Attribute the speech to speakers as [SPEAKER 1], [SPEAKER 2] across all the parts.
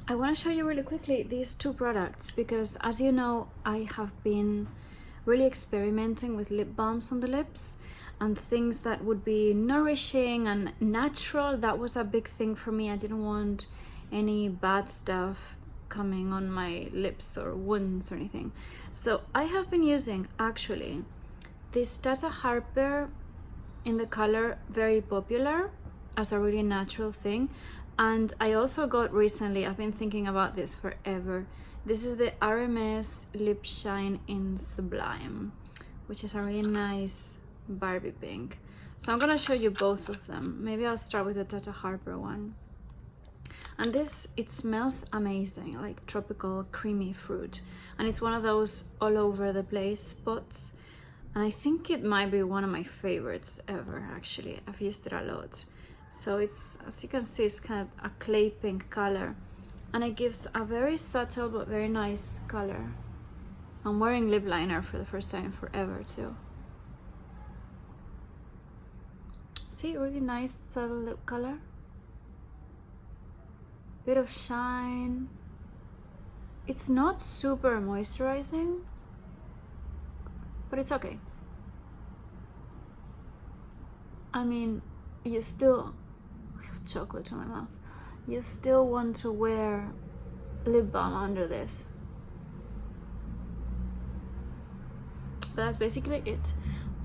[SPEAKER 1] I want to show you really quickly these two products because, as you know, I have been really experimenting with lip balms on the lips and things that would be nourishing and natural. That was a big thing for me. I didn't want any bad stuff coming on my lips or wounds or anything. So I have been using actually this Tata Harper in the color Very Popular as a really natural thing. And I also got recently, I've been thinking about this forever, this is the RMS Lip Shine in Sublime, which is a really nice Barbie pink. So I'm gonna show you both of them. Maybe I'll start with the Tata Harper one. And this, it smells amazing, like tropical creamy fruit. And it's one of those all over the place spots. And I think it might be one of my favorites ever, actually. I've used it a lot. So it's, as you can see, it's kind of a clay pink color. And it gives a very subtle but very nice color. I'm wearing lip liner for the first time in forever too. See, really nice subtle lip color. Bit of shine. It's not super moisturizing, but it's okay. I mean, you still, I have chocolate in my mouth. You still want to wear lip balm under this. But that's basically it.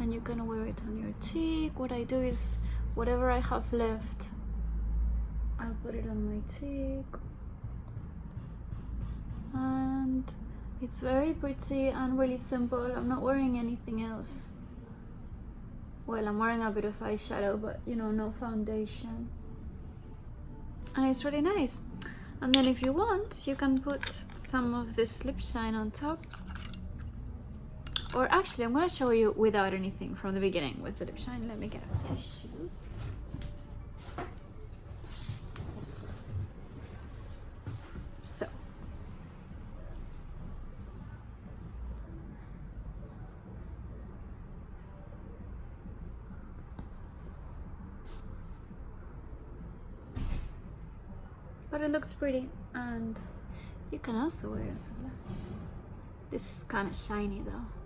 [SPEAKER 1] And you're gonna wear it on your cheek. What I do is, whatever I have left, I'll put it on my cheek. And it's very pretty and really simple. I'm not wearing anything else. Well, I'm wearing a bit of eyeshadow, but you know, no foundation. And it's really nice. And then if you want, you can put some of this lip shine on top. Or actually, I'm gonna show you without anything from the beginning with the lip shine. Let me get a tissue. So. But it looks pretty, and you can also wear it as a blush. This is kind of shiny though.